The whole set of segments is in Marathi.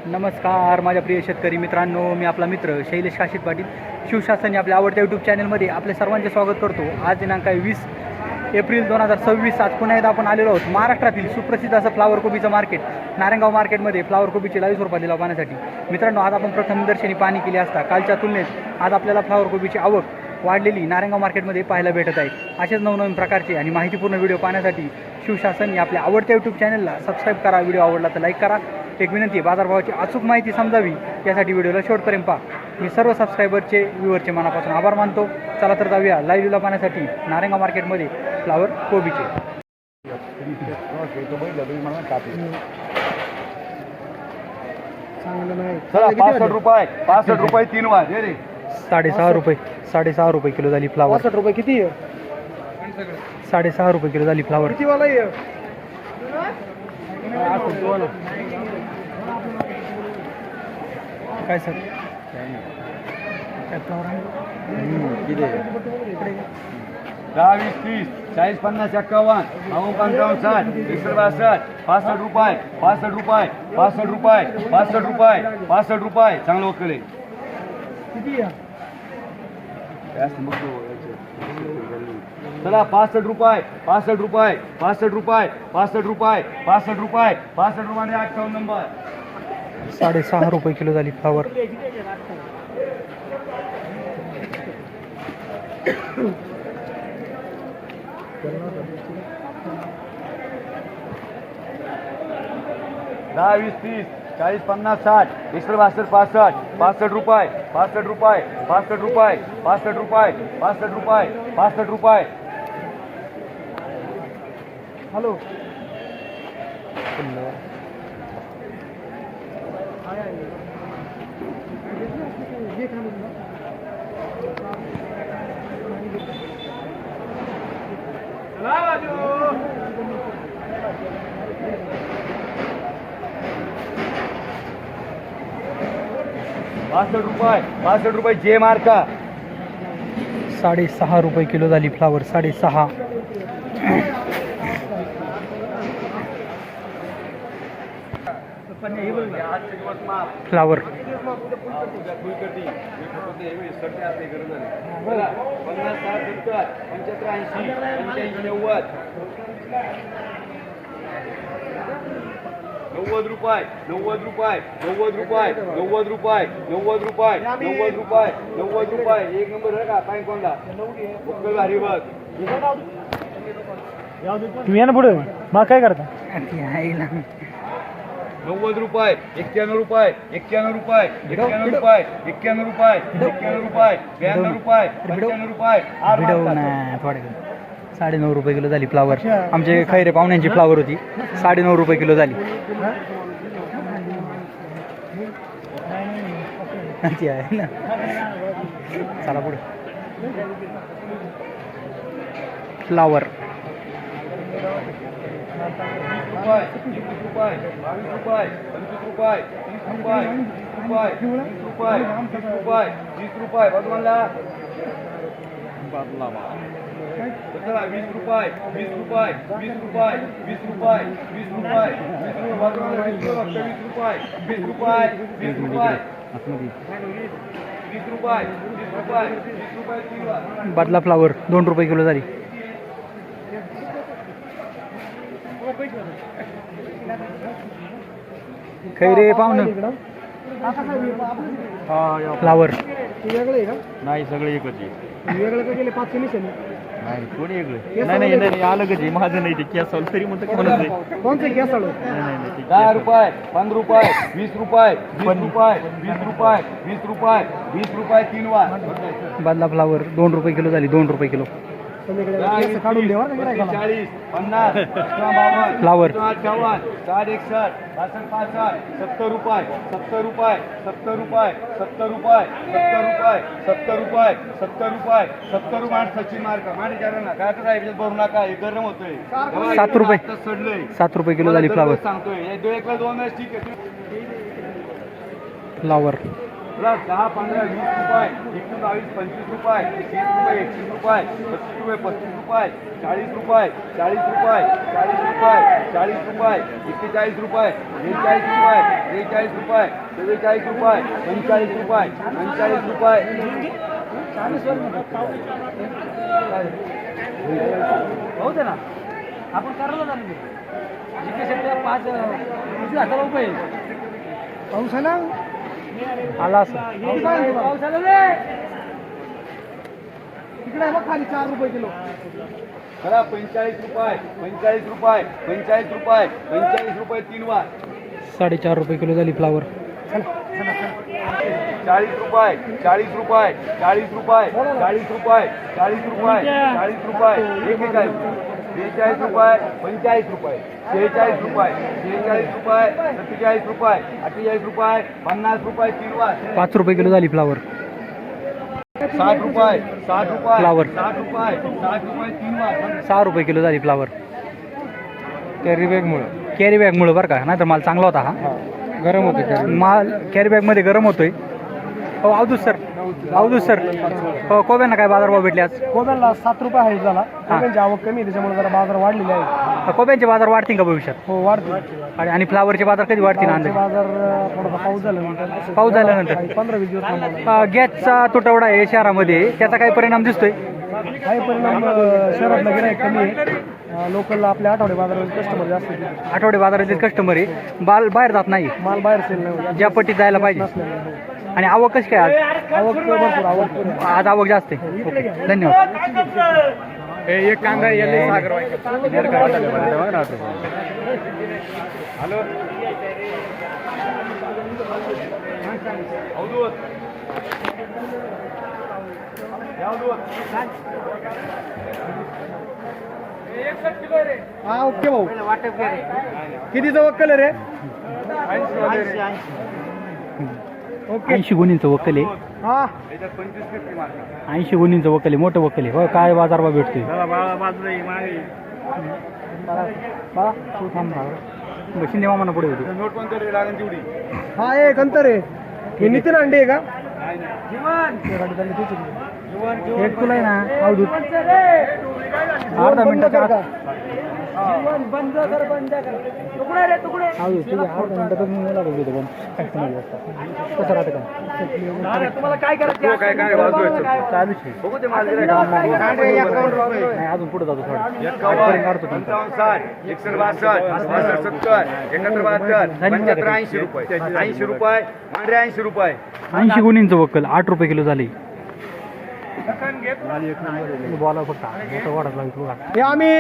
नमस्कार माझ्या प्रिय शेतकरी मित्रांनो, मी आपला मित्र शैलेश काशीद पाटील शिवशासन आपल्या आवडत्या यूट्यूब चॅनलमध्ये आपले सर्वांचे स्वागत करतो। आज दिनांक 20 एप्रिल 2026। आज पुन्हा एकदा आपण आलेलो आहोत महाराष्ट्रातील सुप्रसिद्ध असं फ्लावर कोबीचं मार्केट नारायणगाव मार्केटमध्ये फ्लावर कोबीचे लाईव्ह स्वरूपात लिलाव पाहण्यासाठी। मित्रांनो, आज आपण प्रथम दर्शनी पाहणी केली असता कालच्या तुलनेत आज आपल्याला फ्लावर कोबीची आवक वाढलेली नारायणगाव मार्केटमध्ये पाहायला भेटत आहे। असेच नवनवीन प्रकारचे आणि माहितीपूर्ण व्हिडिओ पाहण्यासाठी शिवशासन या आपल्या आवडत्या यूट्यूब चॅनलला सबस्क्राईब करा, व्हिडिओ आवडला तर लाईक करा। एक विनंती आहे, बाजारभावाची अचूक माहिती समजावी यासाठी व्हिडिओला शेवटपर्यंत पहा। मी सर्व सबस्क्रायबरचे व्ह्यूअरचे मनापासून आभार मानतो। चला तर जाऊया लाईव्ह लिलाव पाहण्यासाठी नारायणगाव मार्केटमध्ये फ्लावर कोबीचे। ₹65 3 वार रे 6.5 रुपये 6.5 रुपये किलो झाली फ्लावर। 65 रुपये किती आहे? 6.5 रुपये किलो झाली फ्लावर। किती वाला आहे? काय सर काय फ्लावर आहे? 10 20 30 40 50 51 55 60 62 65 रुपये 65 रुपये 65 रुपये 65 रुपये 65 रुपये चांगलं वकले किती आहे? चला 65 रुपये 65 रुपये 65 रुपये 65 रुपये 65 रुपये 65 रुपये 58 नंबर 6.5 रुपये किलो झाली फ्लावर। दहा 20 30 40 50 60 61 62 65 रुपये 65 रुपये 65 रुपये 65 रुपये 65 रुपये 65 रुपये हॅलो ₹65 रुपये जे मार्का 6.5 रुपये किलो झाली फ्लावर। 6.5 फ्लावर। 90 रुपये 90 रुपये 90 रुपये 90 रुपये 90 रुपये 90 रुपये 90 रुपये एक नंबर है का पाइन कोणला उकल भारी बघ तुम्ही या ना पुढे, मग काय करता? 90 रुपये 91 रुपये 91 रुपये 91 रुपये 91 रुपये 91 रुपये 92 रुपये 95 रुपये भिडव ना थोडे 9.5 रुपये किलो झाली फ्लावर। आमचे खैरे पाहुण्यांची फ्लावर होती 9.5 रुपये किलो झाली। ती आहे ना, चला पुढे फ्लावर। रुपये 22 रुपये 25 रुपये 30 रुपये 30 रुपये 30 रुपये बदला 20 रुपये 20 रुपये 20 रुपये 20 रुपये 20 रुपये 20 रुपये 20 रुपये 20 रुपये 20 रुपये बदला फ्लावर 2 रुपये किलो झाली। खैरे पाहुणं फ्लावर वेगळं आहे का? नाही सगळे एकच आहे वेगळं का गेले 5 निशाने? नाही कोणी वेगळे नाही नाही अलगच आहे माझं नाही ते कॅस तरी म्हणतं कोणाचं आहे कोणचं गॅस आलो? नाही 10 रुपये 15 रुपये 20 रुपये 20 रुपये 20 रुपये 20 रुपये 20 रुपये 3 वार बदला फ्लावर 2 रुपये किलो झाली। 2 रुपये किलो गॅस काढून देवा ना गिऱ्हाईकाला. 40 50 52 फ्लावर 58 60 61 65 70 रुपये 70 रुपये 70 रुपये 70 रुपये 70 रुपये 70 रुपये 70 रुपये 70 रुपये सचिन मार्का माडी करा ना काय काय भरू नका हे गरम होतोय 7 रुपये सडलंय 7 रुपये किलो झाली फ्लावर। सांगतोय हे 2 वेळेस ठीक आहे फ्लावर प्लस 10, 15, 20 रुपये, 21, 22, 25 रुपये, 30 रुपये, 31 रुपये, 32 रुपये, 35 रुपये, 40 रुपये, 40 रुपये, 40 रुपये, 40 रुपये, 41 रुपये, 42 रुपये, 43 रुपये, 44 रुपये, 45 रुपये, 45 रुपये. होऊ दे ना आपण करायला झालं जिथे सध्या 5,000 रुपये पाऊस आला आला असं पाऊस आला रे तिकडे आहे बघ खाली 4 रुपये किलो चला 45 रुपये, 45 रुपये, 45 रुपये, 45 रुपये 3 वार. 4.5 रुपये किलो झाली फ्लावर. 40 रुपये, 40 रुपये, 40 रुपये, 40 रुपये, 40 रुपये, 40 रुपये, एक एक आहे. 43 रुपये, 45 रुपये, 46 रुपये, 46 रुपये, 47 रुपये, 48 रुपये, 50 रुपये 3 वार. 5 रुपये किलो झाली फ्लावर. 60 रुपये, 60 रुपये, फ्लावर. 60 रुपये, 60 रुपये 3 वार. 6 रुपये किलो झाली फ्लावर. कॅरी बॅगमुळं बरं का, नाहीतर माल चांगला होता हा. गरम होते माल कॅरी बॅगमध्ये गरम होतोय. हो अवधूत सर हो कोब्यांना काय बाजारभाव भेटले आज? कोब्याला 7 रुपये आहे झाला कोब्यांची आवक कमी आहे त्याच्यामुळे जरा बाजार वाढलेले आहे. कोब्यांचे बाजार वाढतील का भविष्यात? हो वाढते आणि फ्लावरचे बाजार कधी वाढतील अंदाजे? बाजार थोडासा पाऊस झाल्यानंतर पाऊस झाल्यानंतर 15-20 दिवस थांबवला. गॅसचा तुटवडा आहे शहरामध्ये, त्याचा काही परिणाम दिसतोय? काही परिणाम शहरातला गिराईक कमी आहे. लोकलला आपल्या आठवडे बाजारात कस्टमर जास्त आहेत. आठवडे बाजारातील कस्टमर आहे, बाल बाहेर जात नाही माल बाहेर सेल नाही होत. ज्या पट्टीत जायला पाहिजे. नसल्यामुळे आणि आवक कशी काय आज? आवक भरपूर आवक आज आवक जास्त आहे. ओके धन्यवाद. एक कांदा याले सागर हॅलो अवधूत हा ओके भाऊ कितीचा वक्कल आहे रे? ओके 80 गुणींचं वक्कल आहे. हा 80 गुणींचं वक्कल आहे, मोठं वक्कल आहे. हो काय बाजारभाव भेटतोय? तू थांब ना. शिंदे मामाना पुढे होती. नोट पण तर लागेल तेवढी. हा एक अंतर आहे. हे नितीन अंडे आहे का? एक तुला आहे ना अवधूत अर्धा मिनिटाचा आत. अवधूत तुझ्या अर्धा मिनिटातच मी मला बघतो पण कसं राहतं का? तुम्हाला काय करायचं? काय वाजवायचं चालूच आहे. बघू ते माल गिऱ्हाईक. नाही अजून पुढे जातो थोडा. 51, 55, 60, 61, 62, 62, 70, 71, 72, 75, 80 रुपये. 80 रुपये, मांढरे 80 रुपये. 80 गुणींचं वक्कल 8 रुपये किलो झाले. बोला फक्त मोठं वाढत लागेल बघा. हे आम्ही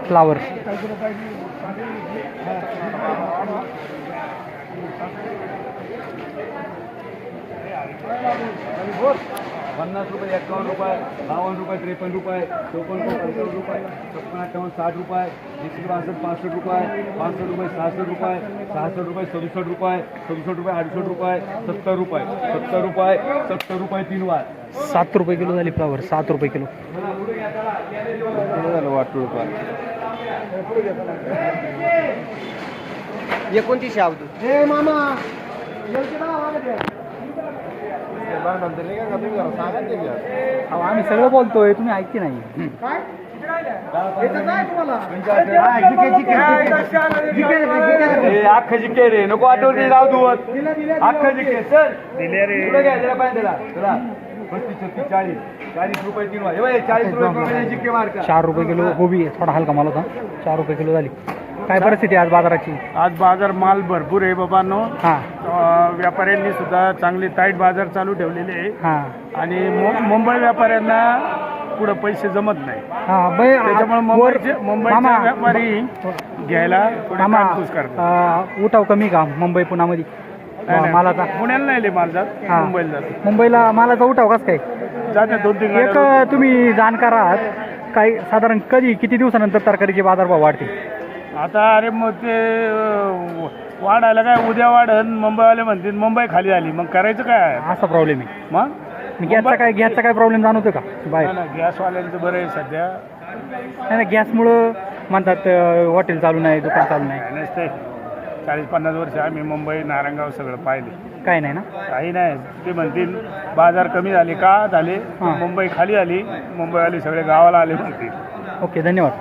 फ्लावर. पन्नास रुपये, 51 रुपये, 52 रुपये, 53 रुपये, 54 रुपये, 55 रुपये, 56, 58, 60 रुपये, 61, 62, 65 रुपये, 65 रुपये, 66 रुपये, 66 रुपये, 67 रुपये, 67 रुपये, 68 रुपये, 70 रुपये, 70 रुपये, 70 रुपये 3 वार. 7 रुपये किलो झाली फ्लावर. 7 रुपये किलो. एकोणतीसशे अवधूत. हे मामा अहो, आम्ही सगळं बोलतोय, तुम्ही ऐकते नाही. काय तुम्हाला अख्खं जिके रे नको आठवते राव दुवत अख्खं जिके सर दिले रे कुठं घ्या त्याला पाहिजे चला 35, 36, 40, 40 रुपये 3 वार. 40 रुपये जिके मार्क. 4 रुपये किलो गोबी थोडा हलका माल होता. 4 रुपये किलो झाली. काय परिस्थिती आहे आज बाजाराची? आज बाजार माल भरपूर आहे बाबांनो. हां व्यापाऱ्यांनी सुद्धा चांगली टाईट बाजार चालू ठेवलेले आहे हां आणि मुंबई व्यापाऱ्यांना पुढे पैसे जमत नाही. हां त्याच्यामुळे मुंबईचे व्यापारी घ्यायला थोडे मामा काटकूस करतात. उठाव कमी का मुंबई पुण्यामध्ये मालाचा? पुण्याला नाही लय माल जात, हां. मुंबईला जात. मुंबईला मालाचा उठाव कसं काय? जात्या 2-3 एक तुम्ही जाणकार आहात काही साधारण किती दिवसानंतर तरकारीचे बाजारभाव वाढतील? आता अरे मग ते वाढायला काय उद्या वाढन, मुंबईवाले म्हणतील मुंबई खाली आली, मग करायचं काय? असा प्रॉब्लेम आहे. मग गॅसचा काय प्रॉब्लेम जाणवतो का बाहेर? गॅसवाल्यांचं बरं आहे सध्या. नाही गॅसमुळं म्हणतात हॉटेल चालू नाही, दुकान चालू नाही. नसते 40-50 वर्ष आम्ही मुंबई नारायणगाव सगळं पाहिले. काय नाही ना. काही नाही. ते म्हणतील बाजार कमी झाले का झाले, हां. मुंबई खाली आली, मुंबईवाले सगळे गावाला आले म्हणतील. ओके, धन्यवाद.